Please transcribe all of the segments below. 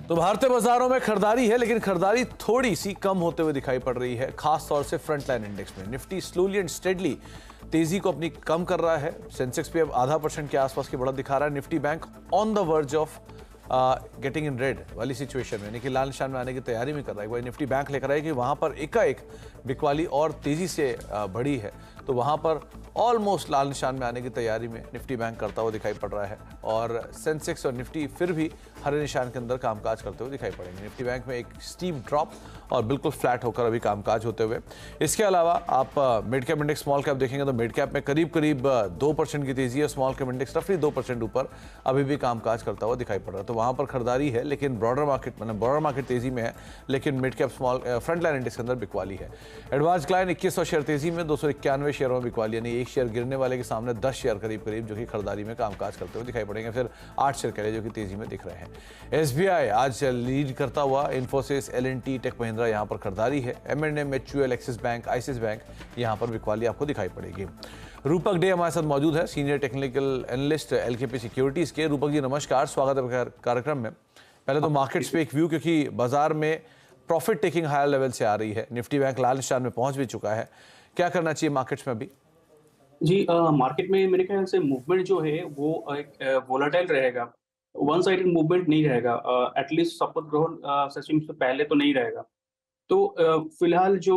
तो भारतीय बाजारों में खरीदारी है, लेकिन खरीदारी थोड़ी सी कम होते हुए दिखाई पड़ रही है, खास तौर से फ्रंट लाइन इंडेक्स में। निफ्टी स्लोली एंड स्टेडली तेजी को अपनी कम कर रहा है। सेंसेक्स भी अब 0.5% के आसपास की बढ़त दिखा रहा है। Nifty bank on the verge of getting in red वाली सिचुएशन में, यानी कि लाल निशान में आने की तैयारी में कर रहा है। एक बार निफ्टी बैंक लेकर आए कि वहां पर एकाएक बिकवाली और तेजी से बढ़ी है, तो वहां पर ऑलमोस्ट लाल निशान में आने की तैयारी में निफ्टी बैंक करता हुआ दिखाई पड़ रहा है। और सेंसेक्स और निफ्टी फिर भी हरे निशान के अंदर कामकाज करते हुए दिखाई पड़ेंगे। निफ्टी बैंक में एक स्टीप ड्रॉप और बिल्कुल फ्लैट होकर अभी कामकाज होते हुए। इसके अलावा आप mid cap index, small cap देखेंगे तो मिड कैप में करीब 2% की तेजी है। स्मॉल कैप इंडेक्स रफली 2% ऊपर अभी भी कामकाज करता हुआ दिखाई पड़ रहा है। तो वहां पर खरीदारी है, लेकिन ब्रॉडर मार्केट तेजी में है, लेकिन mid cap small front line index के अंदर बिकवाली है। एडवांस क्लाइन 2100 शेयर तेजी में, 291 शेयरों में बिकवाली, यानी एक शेयर गिरने वाले के सामने 10 शेयर करीब जो कि खरीदारी में कामकाज करते हुए दिखाई पड़ेंगे। फिर 8 शेयर कह जो कि तेजी में दिख रहे हैं। एसबीआई आज लीड करता हुआ, इन्फोसिस, एल&टी, टेक महिंद्रा यहां पर खरीदारी है। M&M, HUL, axis bank, ICICI bank यहां पर बिकवाली आपको दिखाई पड़ेगी। रूपक डे हमारे साथ मौजूद है, senior technical analyst LKP securities के। रूपक जी नमस्कार, स्वागत है कार्यक्रम में। पहले तो मार्केट्स पे एक व्यू, क्योंकि बाजार में प्रॉफिट टेकिंग हायर लेवल से आ रही है। निफ्टी बैंक लाल निशान में पहुंच भी चुका है, क्या करना चाहिए मार्केट्स में अभी? जी, मार्केट में मेरे ख्याल से मूवमेंट जो है वो एक वोलेटाइल रहेगा। वन साइडेड मूवमेंट नहीं रहेगा, एटलीस्ट सपोर्ट ग्रहण सेशन से पहले तो नहीं रहेगा। तो फिलहाल जो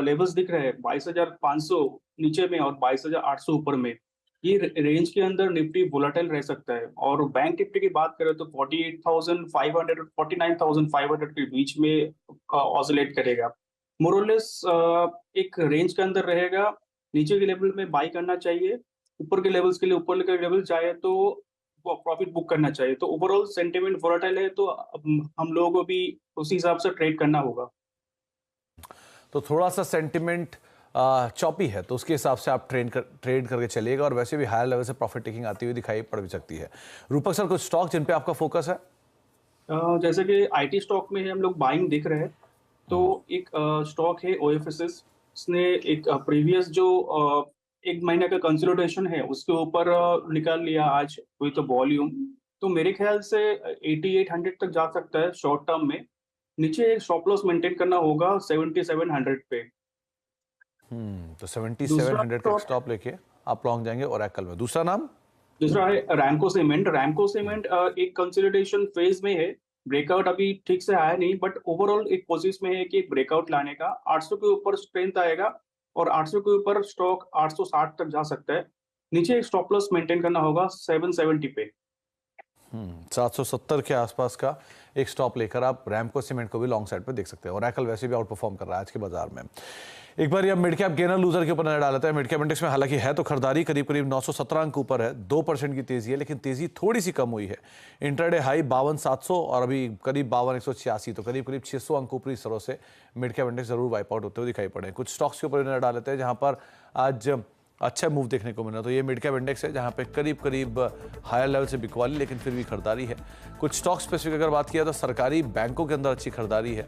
लेवल्स दिख रहे हैं 22,500 नीचे में और 22,800 ऊपर में, ये रेंज के अंदर निफ्टी वोलेटाइल रह सकता है। और बैंक निफ्टी की बात करें तो 48,500 और 49,500 के बीच में ऑसिलेट करेगा। मोरलेस एक रेंज के अंदर रहेगा। नीचे के लेवल में बाई करना चाहिए, ऊपर के लेवल्स के लिए ऊपर के लेवल जाए तो प्रॉफिट बुक करना चाहिए। तो ओवरऑल सेंटिमेंट वोलेटाइल है, तो हम लोगों को भी उसी हिसाब से ट्रेड करना होगा। तो थोड़ा सा सेंटिमेंट चॉपी है, तो उसके हिसाब से आप ट्रेड करके चलिएगा। और वैसे भी हायर लेवल से प्रॉफिट टेकिंग आती हुई दिखाई पड़ भी सकती है। रूपक सर, कुछ स्टॉक जिन पे आपका फोकस है? जैसे कि आईटी स्टॉक में हम लोग बाइंग दिख रहे हैं। तो एक स्टॉक है ओएफएसएस, इसने एक प्रीवियस जो 1 महीने का कंसोलिडेशन है उसके ऊपर निकाल लिया आज कोई तो वॉल्यूम। तो मेरे ख्याल से 8800 तक जा सकता है शॉर्ट टर्म में। नीचे एक स्टॉप लॉस मेंटेन करना होगा 7700 पे। तो दूसरा 7700 का स्टॉक, स्टॉप लेके आप लॉन्ग जाएंगे ओरेकल में। दूसरा नाम? दूसरा है रैमको सीमेंट। रैमको सीमेंट एक कंसोलिडेशन फेज में है। ब्रेकआउट अभी ठीक से आया नहीं, बट ओवरऑल एक पोजीशन में है कि एक ब्रेकआउट लाने का 800 के ऊपर स्ट्रेंथ आएगा और 800 के ऊपर स्टॉक 860 तक जा सकता है। नीचे एक स्टॉप लॉस मेंटेन करना होगा 770 पे। 770 के आसपास का एक स्टॉप लेकर आप रैमको सीमेंट को भी लॉन्ग साइड पे देख सकते हैं। ओरेकल वैसे भी आउट परफॉर्म कर रहा है आज के बाजार में। एक बार ये मिड कैप गेनर लूजर के ऊपर नजर डाल लेते हैं। मिड कैप इंडेक्स में हालांकि है तो खरीदारी, करीब 917 अंक ऊपर है, 2% की तेजी है, लेकिन तेजी थोड़ी सी कम हुई है। इंट्राडे हाई 52,700 और अभी करीब 52,186, तो करीब 600 अंक ऊपरी स्तरों से मिड कैप इंडेक्स जरूर वाइप आउट होते हुए दिखाई पड़े। कुछ स्टॉक्स के ऊपर नजर डाल लेते हैं जहां पर आज अच्छा मूव देखने को मिल रहा है। तो ये मिड कैप इंडेक्स है जहां पे करीब हायर लेवल से बिकवाली, लेकिन फिर भी खरीदारी है। कुछ स्टॉक स्पेसिफिक अगर बात किया तो सरकारी बैंकों के अंदर अच्छी खरीदारी है।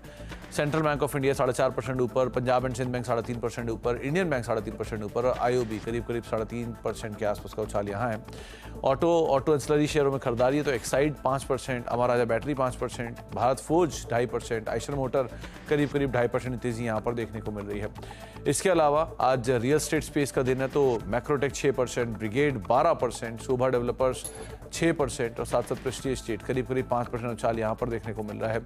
सेंट्रल बैंक ऑफ इंडिया 4.5% ऊपर, पंजाब एंड सिंध बैंक 3.5% ऊपर, इंडियन बैंक 3.5% ऊपर और आईओबी करीब 3.5% के आसपास का उछाल यहाँ है। ऑटो एंसिलरी शेयरों में खरीदारी है तो Exide 5%, Amara Raja battery 5%, Bharat Forge 2.5%, Eicher motor करीब 2.5% तेजी यहाँ पर देखने को मिल रही है। इसके अलावा आज रियल एस्टेट स्पेस का दिन है तो मैक्रोटेक 6%, ब्रिगेड 12%, शोभा डेवलपर्स 6% और साथ साथ प्रेस्टीज स्टेट करीब 5% उछाल यहाँ पर देखने को मिल रहा है।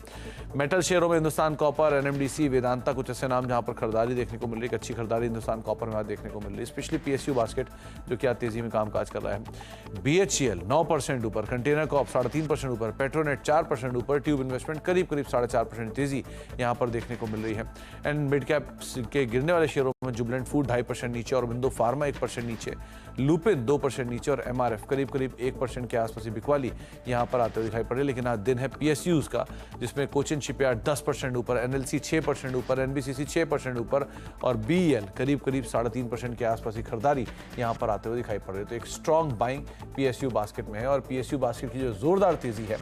मेटल शेयरों में हिंदुस्तान कॉपर, एनएमडीसी, वेदांता कुछ ऐसे नाम जहाँ पर खरीदारी देखने को मिल रही है। अच्छी खरीदारी हिंदुस्तान कॉपर में आज देखने को मिल रही है, स्पेशली पीएसयू बास्केट जो कि आज तेजी में कामकाज कर रहा है। बीएचईएल 9% ऊपर, कंटेनर कॉप 3.5% ऊपर, पेट्रोनेट 4% ऊपर, ट्यूब इन्वेस्टमेंट करीब 4.5% तेजी यहाँ पर देखने को मिल रही है। एंड मिड कैप के गिरने वाले शेयरों में जुबलेंट फूड 2.5% नीचे और बिंदु फार्मा 1% नीचे, लुपिन 2% नीचे और एमआरएफ करीब 1% के आसपास बिकवाली यहाँ पर आते हुए दिखाई पड़े। लेकिन आज दिन है पीएसयूज का, जिसमें कोचिन शिपयार्ड 10% ऊपर, एनएलसी 6% ऊपर, एनबीसीसी 6% ऊपर और बीईएल करीब 3.5% के आसपास की खरीदारी यहाँ पर आते हुए दिखाई पड़ रही है। तो एक स्ट्रॉन्ग बाइंग पीएसयू बास्केट में है और पीएसयू बास्केट की जो जोरदार तेजी है,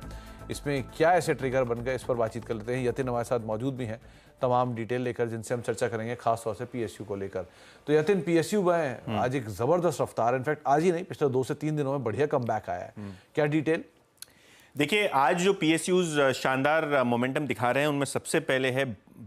इसमें क्या ऐसे ट्रिगर बन गए, इस पर बातचीत कर लेते हैं। यतिन हमारे साथ मौजूद भी हैं तमाम डिटेल लेकर, जिनसे हम चर्चा करेंगे खास तौर से पीएसयू को लेकर। तो यतिन, पीएसयू में आज एक जबरदस्त रफ्तार, इनफैक्ट आज ही नहीं पिछले 2 से 3 दिनों में बढ़िया कमबैक आया है, क्या डिटेल? देखिए, आज जो पीएसयूज शानदार मोमेंटम दिखा रहे हैं उनमें सबसे पहले है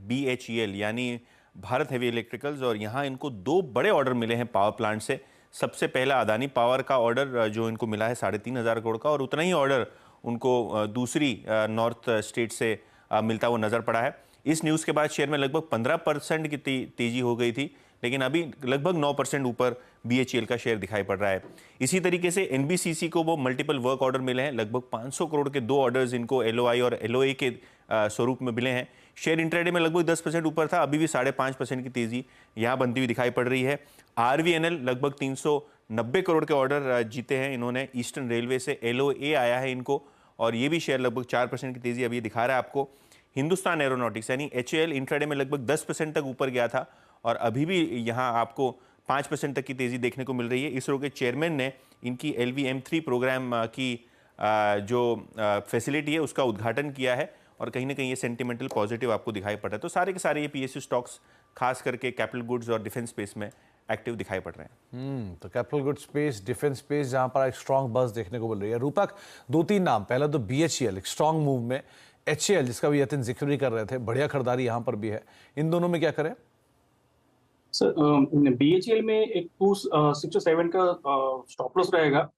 बीएचईएल यानी भारत हेवी इलेक्ट्रिकल्स, और यहाँ इनको 2 बड़े ऑर्डर मिले हैं पावर प्लांट से। सबसे पहला अदानी पावर का ऑर्डर जो इनको मिला है 3,500 करोड़ का, और उतना ही ऑर्डर उनको दूसरी नॉर्थ स्टेट से मिलता हुआ नजर पड़ा है। इस न्यूज़ के बाद शेयर में लगभग 15% की तेजी हो गई थी, लेकिन अभी लगभग 9% ऊपर बीएचईएल का शेयर दिखाई पड़ रहा है। इसी तरीके से एनबीसीसी को वो मल्टीपल वर्क ऑर्डर मिले हैं, लगभग 500 करोड़ के 2 ऑर्डर्स इनको एलओआई और एलओए के स्वरूप में मिले हैं। शेयर इंट्राडे में लगभग 10% ऊपर था, अभी भी 5.5% की तेजी यहाँ बनती हुई दिखाई पड़ रही है। आरवीएनएल लगभग 390 करोड़ के ऑर्डर जीते हैं इन्होंने ईस्टर्न रेलवे से, एलओए आया है इनको, और ये भी शेयर लगभग 4% की तेजी अभी दिखा रहा है आपको। हिंदुस्तान एरोनॉटिक्स यानी एचएएल इंट्राडे में लगभग 10% तक ऊपर गया था, और अभी भी यहाँ आपको 5% तक की तेजी देखने को मिल रही है। इसरो के चेयरमैन ने इनकी LVM-3 प्रोग्राम की जो फैसिलिटी है उसका उद्घाटन किया है, और कहीं ना कहीं ये सेंटिमेंटल पॉजिटिव आपको दिखाई पड़ रहा है। तो सारे के सारे ये पीएसयू स्टॉक्स खास करके कैपिटल गुड्स और डिफेंस स्पेस में एक्टिव दिखाई पड़ रहे हैं। तो capital good space, defence space, जहां पर एक स्ट्रांग बस देखने को मिल रही है। रूपक, 2-3 नाम, पहला तो बीएचईएल एक स्ट्रांग मूव में, एचएएल जिसका भी यतिन जिक्र भी कर रहे थे, बढ़िया खरीदारी यहां पर भी है। इन दोनों में क्या करें? सर, बीएचईएल में एक 267 का स्टॉप लॉस रहेगा।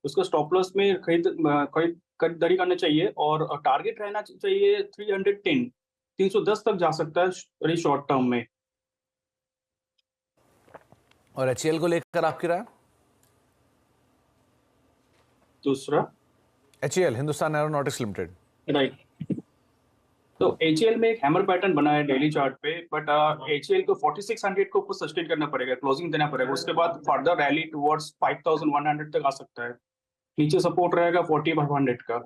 उसका स्टॉप लॉस में खरीदारी करना चाहिए, और टारगेट रहना चाहिए 310 तक जा सकता है वेरी शॉर्ट टर्म में। और एचएएल को लेकर आपकी राय? दूसरा HAL Hindustan aeronautics limited, right. तो एचएएल में एक हैमर पैटर्न बना है डेली चार्ट पे, बट एचएएल को 4600 को ऊपर सस्टेन करना पड़ेगा, क्लोजिंग देना पड़ेगा। उसके बाद फर्दर रैली टुवर्ड्स 5100 तक आ सकता है। नीचे सपोर्ट रहेगा 4500 का।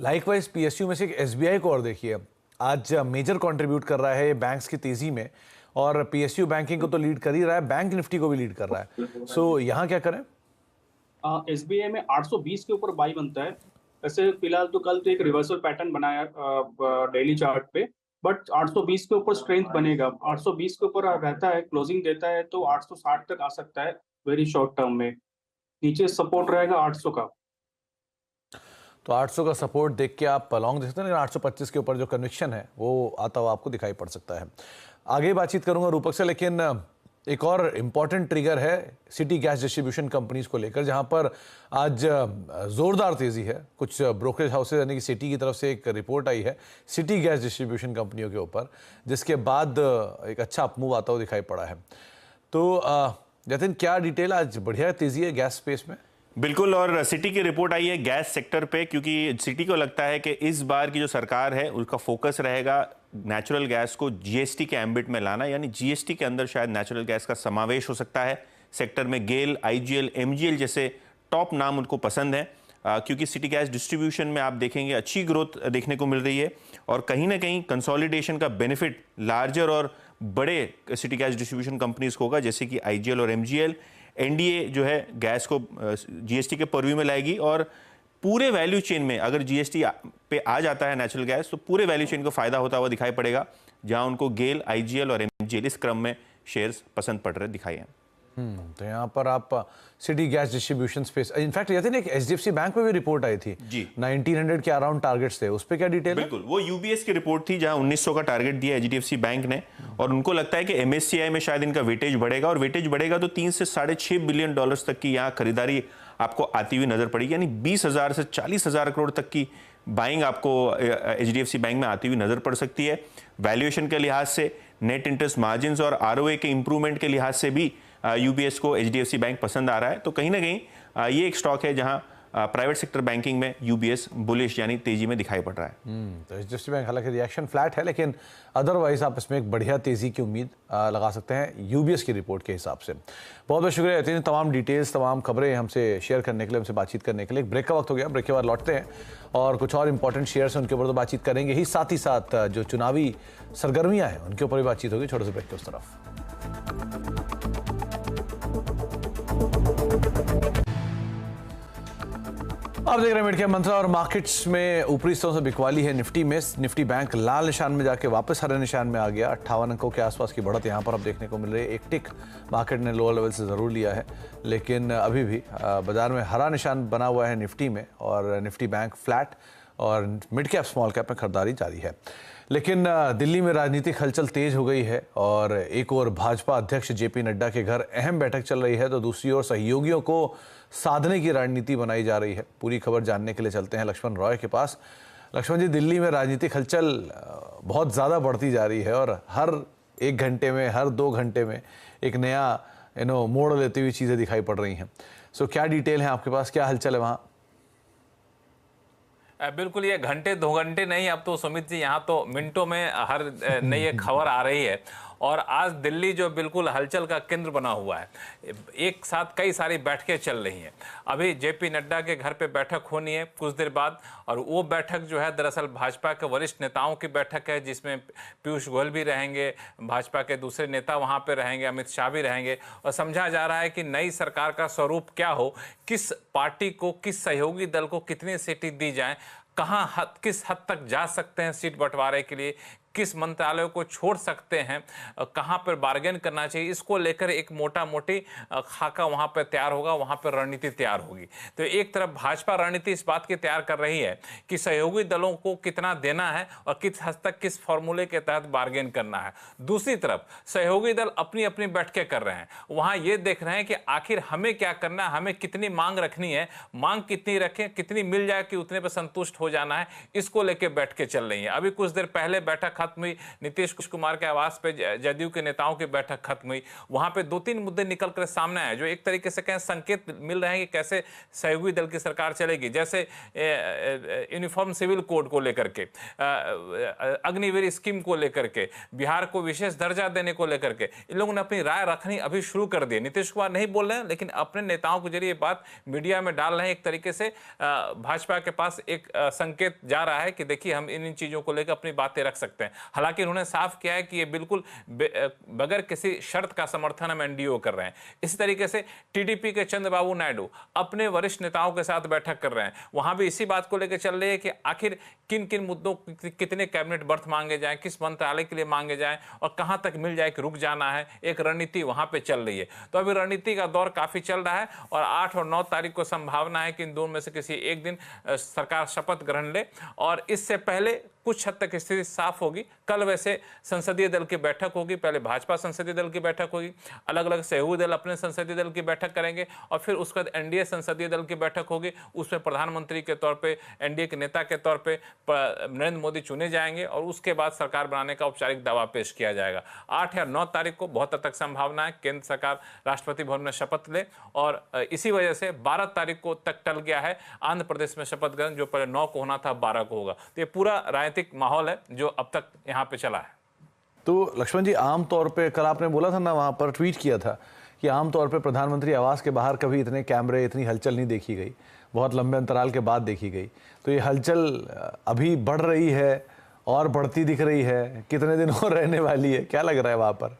लाइकवाइज पीएसयू में से एक एसबीआई को और देखिए, आज मेजर कंट्रीब्यूट कर रहा है ये बैंक्स की तेजी में, और पीएसयू बैंकिंग को तो लीड कर ही रहा है, बैंक निफ्टी को भी लीड कर रहा है। सो यहाँ क्या करें? एसबीआई में 820 के ऊपर बाई बनता है। ऐसे फिलहाल तो कल तो एक रिवर्सल पैटर्न बनाया डेली चार्ट पे, बट 820 के ऊपर स्ट्रेंथ बनेगा। 820 के ऊपर रहता है, क्लोजिंग देता है तो 860 तक आ सकता है वेरी शॉर्ट टर्म में। नीचे सपोर्ट रहेगा 800 का। तो 800 का सपोर्ट देख के आप लॉन्ग देख सकते हैं, लेकिन 825 के ऊपर जो कन्विक्शन है वो आता हुआ आपको दिखाई पड़ सकता है। आगे बातचीत करूंगा रूपक से, लेकिन एक और इम्पॉर्टेंट ट्रिगर है सिटी गैस डिस्ट्रीब्यूशन कंपनीज को लेकर, जहां पर आज जोरदार तेजी है। कुछ ब्रोकरेज हाउसेज यानी कि सिटी की तरफ से एक रिपोर्ट आई है सिटी गैस डिस्ट्रीब्यूशन कंपनियों के ऊपर, जिसके बाद एक अच्छा अपमूव आता हुआ दिखाई पड़ा है। तो जतिन, क्या डिटेल, आज बढ़िया तेजी है गैस स्पेस में? बिल्कुल, और सिटी की रिपोर्ट आई है गैस सेक्टर पे, क्योंकि सिटी को लगता है कि इस बार की जो सरकार है उसका फोकस रहेगा नेचुरल गैस को जीएसटी के एम्बिट में लाना, यानी जीएसटी के अंदर शायद नेचुरल गैस का समावेश हो सकता है। सेक्टर में गेल, आईजीएल, एमजीएल जैसे टॉप नाम उनको पसंद है, क्योंकि सिटी गैस डिस्ट्रीब्यूशन में आप देखेंगे अच्छी ग्रोथ देखने को मिल रही है, और कहीं ना कहीं कंसोलिडेशन का बेनिफिट लार्जर और बड़े सिटी गैस डिस्ट्रीब्यूशन कंपनीज को होगा, जैसे कि आईजीएल और एमजीएल। एनडीए जो है गैस को जीएसटी के पर्व्यू में लाएगी, और पूरे वैल्यू चेन में अगर जीएसटी पे आ जाता है नेचुरल गैस, तो पूरे वैल्यू चेन को फायदा होता हुआ दिखाई पड़ेगा, जहां उनको गेल, आईजीएल और एमजीएल इस क्रम में शेयर्स पसंद पड़ रहे दिखाई हैं। तो यहाँ पर आप city gas distribution space, in fact ये थे ना, एक एचडीएफसी बैंक में भी रिपोर्ट आई थी जी, 1900 के अराउंड टारगेट्स थे, उस पे क्या डिटेल है? बिल्कुल, वो यूबीएस की रिपोर्ट थी जहां 1900 का टारगेट दिया एचडीएफसी बैंक ने, और उनको लगता है कि एमएससीआई में शायद इनका वेटेज बढ़ेगा, और वेटेज बढ़ेगा तो 3 से $6.5 बिलियन तक की यहाँ खरीदारी आपको आती हुई नजर पड़ेगी, यानी 20,000 से 40,000 करोड़ तक की बाइंग आपको एचडीएफसी बैंक में आती हुई नजर पड़ सकती है। वैल्यूएशन के लिहाज से, नेट इंटरेस्ट मार्जिन और आरओए के इंप्रूवमेंट के लिहाज से भी यूबीएस को एचडीएफसी बैंक पसंद आ रहा है। तो कहीं ना कहीं ये एक स्टॉक है जहां प्राइवेट सेक्टर बैंकिंग में यूबीएस बुलिश यानी तेजी में दिखाई पड़ रहा है। तो एचडीएफसी बैंक हालांकि रिएक्शन फ्लैट है, लेकिन अदरवाइज आप इसमें एक बढ़िया तेजी की उम्मीद लगा सकते हैं यूबीएस की रिपोर्ट के हिसाब से। बहुत बहुत शुक्रिया इतनी तमाम डिटेल्स, तमाम खबरें हमसे शेयर करने के लिए, हमसे बातचीत करने के लिए। एक ब्रेक का वक्त हो गया, ब्रेक के बाद लौटते हैं और कुछ और इंपॉर्टेंट शेयर्स हैं उनके ऊपर तो बातचीत करेंगे ही साथ जो चुनावी सरगर्मियाँ हैं उनके ऊपर भी बातचीत होगी। छोटे से ब्रेक के उस तरफ। आप देख रहे हैं मिड कैप मंत्रा और मार्केट्स में ऊपरी स्तरों से बिकवाली है निफ्टी में। निफ्टी बैंक लाल निशान में जाके वापस हरे निशान में आ गया। 58 अंकों के आसपास की बढ़त यहां पर अब देखने को मिल रही है। एक टिक मार्केट ने लोअर लेवल से ज़रूर लिया है, लेकिन अभी भी बाजार में हरा निशान बना हुआ है निफ्टी में, और निफ्टी बैंक फ्लैट और मिड कैप स्मॉल कैप में खरीदारी जारी है। लेकिन दिल्ली में राजनीतिक हलचल तेज हो गई है और एक ओर भाजपा अध्यक्ष जेपी नड्डा के घर अहम बैठक चल रही है, तो दूसरी ओर सहयोगियों को साधने की रणनीति बनाई जा रही है। पूरी खबर जानने के लिए चलते हैं लक्ष्मण रॉय के पास। लक्ष्मण जी, दिल्ली में राजनीतिक हलचल बहुत ज़्यादा बढ़ती जा रही है और हर 1 घंटे में, हर 2 घंटे में एक नया मोड़ लेती हुई चीज़ें दिखाई पड़ रही हैं। सो क्या डिटेल है आपके पास, क्या हलचल है वहाँ? बिल्कुल, ये घंटे 2 घंटे नहीं, अब तो सुमित जी यहाँ तो मिनटों में हर नई एक खबर आ रही है। और आज दिल्ली जो बिल्कुल हलचल का केंद्र बना हुआ है, एक साथ कई सारी बैठकें चल रही हैं। अभी जेपी नड्डा के घर पे बैठक होनी है कुछ देर बाद, और वो बैठक जो है दरअसल भाजपा के वरिष्ठ नेताओं की बैठक है, जिसमें पीयूष गोयल भी रहेंगे, भाजपा के दूसरे नेता वहाँ पे रहेंगे, अमित शाह भी रहेंगे। और समझा जा रहा है कि नई सरकार का स्वरूप क्या हो, किस पार्टी को, किस सहयोगी दल को कितनी सीटें दी जाएं, किस हद तक जा सकते हैं सीट बंटवारे के लिए, किस मंत्रालयों को छोड़ सकते हैं, कहां पर बार्गेन करना चाहिए, इसको लेकर एक मोटा मोटी खाका वहां पर तैयार होगा, वहां पर रणनीति तैयार होगी। तो एक तरफ भाजपा रणनीति इस बात की तैयार कर रही है कि सहयोगी दलों को कितना देना है और किस हद तक किस फॉर्मूले के तहत बार्गेन करना है। दूसरी तरफ सहयोगी दल अपनी अपनी बैठकें कर रहे हैं, वहां ये देख रहे हैं कि आखिर हमें क्या करना है, हमें कितनी मांग रखनी है, मांग कितनी रखें, कितनी मिल जाए कि उतने पर संतुष्ट हो जाना है, इसको लेकर बैठकें चल रही है। अभी कुछ देर पहले बैठक खत्म हुई, नीतीश कुमार के आवास पे जदयू के नेताओं की बैठक खत्म हुई। वहां पे 2-3 मुद्दे निकल कर सामने आए जो एक तरीके से कहें संकेत मिल रहे हैं कि कैसे सहयोगी दल की सरकार चलेगी। जैसे यूनिफॉर्म सिविल कोड को लेकर के, अग्निवीर स्कीम को लेकर के, बिहार को विशेष दर्जा देने को लेकर के इन लोगों ने अपनी राय रखनी अभी शुरू कर दी। नीतीश कुमार नहीं बोल रहे हैं, लेकिन अपने नेताओं के जरिए बात मीडिया में डाल रहे हैं। एक तरीके से भाजपा के पास एक संकेत जा रहा है कि देखिए हम इन चीजों को लेकर अपनी बातें रख सकते हैं। हालांकि उन्होंने साफ किया है कि ये बिल्कुल बगैर किसी शर्त का समर्थन हम एनडीओ कर रहे हैं। इसी तरीके से टीडीपी के चंद्रबाबू नायडू अपने वरिष्ठ नेताओं के साथ बैठक कर रहे हैं, वहां भी इसी बात को लेकर चल रही है कि आखिर किन किन मुद्दों कितने कैबिनेट बर्थ मांगे जाएं, किस मंत्रालय के लिए मांगे जाएं और कहां तक मिल जाए कि रुक जाना है। एक रणनीति वहां पे चल रही है। तो अभी रणनीति का दौर काफी चल रहा है और 8 और 9 तारीख को संभावना है कि इन दोनों में से किसी एक दिन सरकार शपथ ग्रहण ले, और इससे पहले कुछ हद तक स्थिति साफ होगी। कल वैसे संसदीय दल की बैठक होगी, पहले भाजपा संसदीय दल की बैठक होगी, अलग अलग सहयोगी दल अपने संसदीय दल की बैठक करेंगे, और फिर उसके बाद एनडीए संसदीय दल की बैठक होगी। उसमें प्रधानमंत्री के तौर पे, एनडीए के नेता के तौर पे नरेंद्र मोदी चुने जाएंगे और उसके बाद सरकार बनाने का औपचारिक दावा पेश किया जाएगा। 8 या 9 तारीख को बहुत हद तक संभावना है केंद्र सरकार राष्ट्रपति भवन में शपथ ले, और इसी वजह से 12 तारीख को तक टल गया है आंध्र प्रदेश में शपथ ग्रहण, जो पहले 9 को होना था 12 को होगा। तो ये पूरा राजनीतिक माहौल है जो अब तक यहाँ पे चला है। तो लक्ष्मण जी, आमतौर पे कल आपने बोला था ना, वहाँ पर ट्वीट किया था कि आमतौर पे प्रधानमंत्री आवास के बाहर कभी इतने कैमरे, इतनी हलचल नहीं देखी गई, बहुत लंबे अंतराल के बाद देखी गई। तो ये हलचल अभी बढ़ रही है और बढ़ती दिख रही है, कितने दिन और रहने वाली है, क्या लग रहा है वहाँ पर?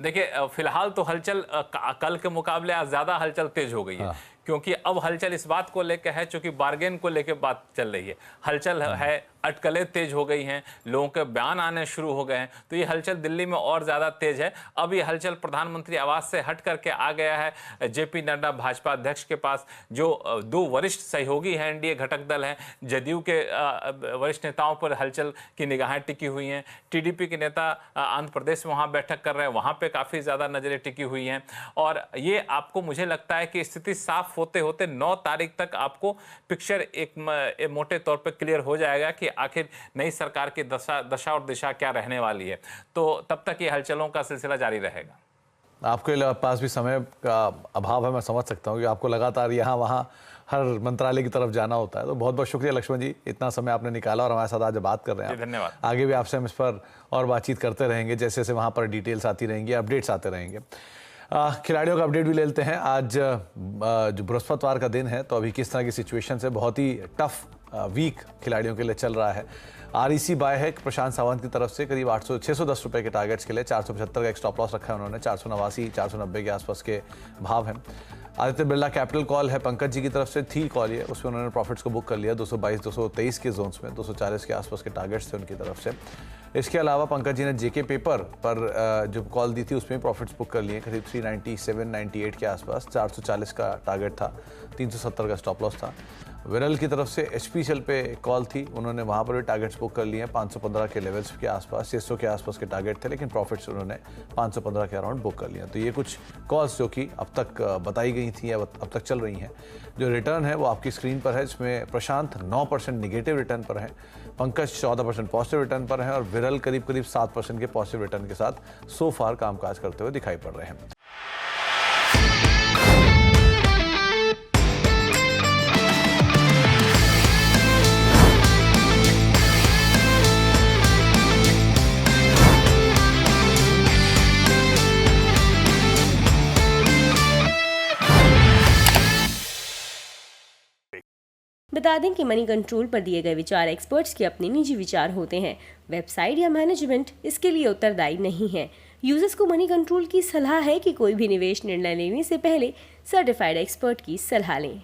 देखिए, फिलहाल तो हलचल कल के मुकाबले आज ज्यादा हलचल तेज हो गई है। क्योंकि अब हलचल इस बात को लेकर है, चूंकि बार्गेन को लेकर बात चल रही है, हलचल है, अटकलें तेज हो गई हैं, लोगों के बयान आने शुरू हो गए हैं। तो ये हलचल दिल्ली में और ज़्यादा तेज है। अब ये हलचल प्रधानमंत्री आवास से हट करके आ गया है जेपी नड्डा भाजपा अध्यक्ष के पास, जो 2 वरिष्ठ सहयोगी हैं, एनडीए घटक दल हैं। जदयू के वरिष्ठ नेताओं पर हलचल की निगाहें टिकी हुई हैं। टीडीपी के नेता आंध्र प्रदेश में वहाँ बैठक कर रहे हैं, वहाँ पर काफ़ी ज़्यादा नज़रें टिकी हुई हैं। और ये आपको, मुझे लगता है कि स्थिति साफ होते होते 9 तारीख तक आपको पिक्चर एक मोटे तौर पर क्लियर हो जाएगा कि आखिर नई सरकार की दशा और दिशा क्या रहने वाली है। तो तब तक ये हलचलों का सिलसिला जारी रहेगा। आपके पास भी समय का अभाव है, मैं समझ सकता हूँ कि आपको लगातार यहाँ वहाँ हर मंत्रालय की तरफ जाना होता है। तो बहुत बहुत शुक्रिया लक्ष्मण जी, इतना समय आपने निकाला और हमारे साथ आज बात कर रहे हैं। धन्यवाद। आगे भी आपसे हम इस पर और बातचीत करते रहेंगे, जैसे जैसे वहाँ पर डिटेल्स आती रहेंगी, अपडेट्स आते रहेंगे। खिलाड़ियों का अपडेट भी लेते हैं। आज जो बृहस्पतिवार का दिन है, तो अभी किस तरह की सिचुएशन है, बहुत ही टफ वीक खिलाड़ियों के लिए चल रहा है। REC बाय है प्रशांत सावंत की तरफ से करीब 610 रुपए के टारगेट्स के लिए। 475 का एक स्टॉप लॉस रखा है उन्होंने। 489 490 के आसपास के भाव हैं। आदित्य बिरला कैपिटल कॉल है पंकज जी की तरफ से, थी कॉल ये, उसमें उन्होंने प्रॉफिट्स को बुक कर लिया 222 223 के जोन्स में। 240 के आसपास के टारगेट्स थे उनकी तरफ से। इसके अलावा पंकज जी ने JK पेपर पर जो कॉल दी थी उसमें प्रॉफिट्स बुक कर लिए करीब 397 98 के आसपास। 440 का टारगेट था, 370 का स्टॉप लॉस था। विरल की तरफ से HPCL पे कॉल थी, उन्होंने वहाँ पर भी टारगेट्स बुक कर लिए हैं 515 के लेवल्स के आसपास। 600 के आसपास के टारगेट थे, लेकिन प्रॉफिट्स उन्होंने 515 के अराउंड बुक कर लिए। तो ये कुछ कॉल्स जो कि अब तक बताई गई थी या अब तक चल रही हैं। जो रिटर्न है वो आपकी स्क्रीन पर है, जिसमें प्रशांत 9% निगेटिव रिटर्न पर है, पंकज 14% पॉजिटिव रिटर्न पर है और विरल करीब 7% के पॉजिटिव रिटर्न के साथ सो फार कामकाज करते हुए दिखाई पड़ रहे हैं। बता दें कि मनी कंट्रोल पर दिए गए विचार एक्सपर्ट्स के अपने निजी विचार होते हैं। वेबसाइट या मैनेजमेंट इसके लिए उत्तरदायी नहीं है। यूजर्स को मनी कंट्रोल की सलाह है कि कोई भी निवेश निर्णय लेने से पहले सर्टिफाइड एक्सपर्ट की सलाह लें।